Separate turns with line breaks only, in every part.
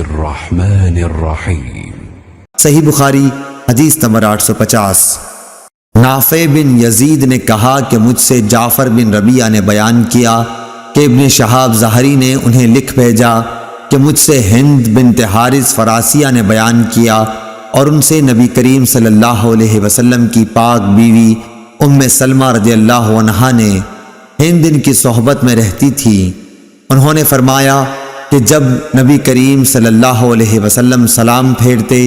الرحمن الرحیم۔
صحیح بخاری حدیث نمبر 850۔ نافع بن یزید نے کہا کہ مجھ سے جعفر بن ربیعہ نے بیان کیا کہ ابن شہاب ظاہری نے انہیں لکھ بھیجا کہ مجھ سے ہند بنت حارث فراسیہ نے بیان کیا اور ان سے نبی کریم صلی اللہ علیہ وسلم کی پاک بیوی ام سلمہ رضی اللہ عنہا نے ہند ان کی صحبت میں رہتی تھی۔ انہوں نے فرمایا کہ جب نبی کریم صلی اللہ علیہ وسلم سلام پھیرتے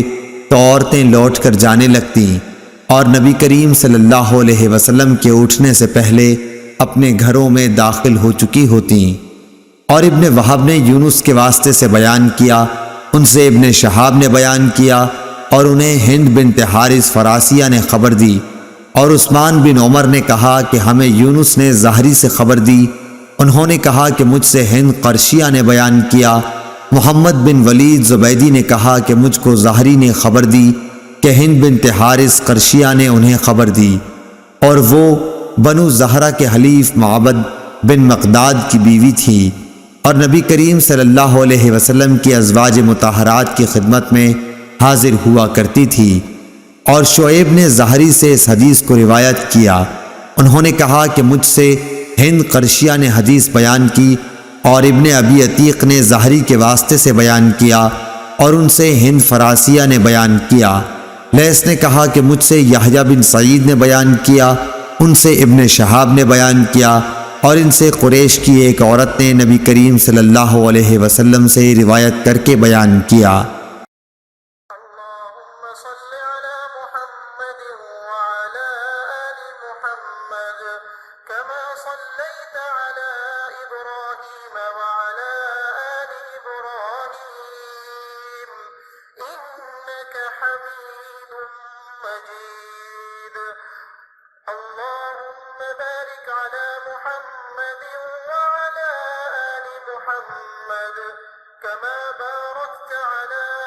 تو عورتیں لوٹ کر جانے لگتیں اور نبی کریم صلی اللہ علیہ وسلم کے اٹھنے سے پہلے اپنے گھروں میں داخل ہو چکی ہوتیں۔ اور ابن وہب نے یونس کے واسطے سے بیان کیا، ان سے ابن شہاب نے بیان کیا اور انہیں ہند بنت حارث فراسیہ نے خبر دی، اور عثمان بن عمر نے کہا کہ ہمیں یونس نے ظاہری سے خبر دی۔ انہوں نے کہا کہ مجھ سے ہند قرشیہ نے بیان کیا۔ محمد بن ولید زبیدی نے کہا کہ مجھ کو ظاہری نے خبر دی کہ ہند بنت حارث قرشیہ نے انہیں خبر دی، اور وہ بنو زہرہ کے حلیف معبد بن مقداد کی بیوی تھی اور نبی کریم صلی اللہ علیہ وسلم کی ازواج مطہرات کی خدمت میں حاضر ہوا کرتی تھی۔ اور شعیب نے ظاہری سے اس حدیث کو روایت کیا۔ انہوں نے کہا کہ مجھ سے ہند قرشیہ نے حدیث بیان کی اور ابن ابی عتیق نے ظاہری کے واسطے سے بیان کیا اور ان سے ہند فراسیہ نے بیان کیا۔ لیث نے کہا کہ مجھ سے یحییٰ بن سعید نے بیان کیا، ان سے ابن شہاب نے بیان کیا اور ان سے قریش کی ایک عورت نے نبی کریم صلی اللہ علیہ وسلم سے روایت کر کے بیان کیا۔
اللهم صل على محمد وعلى آل محمد كما صليت على إبراهيم وعلى آل إبراهيم إنك حميد مجيد اللهم بارك على محمد وعلى آل محمد كما باركت على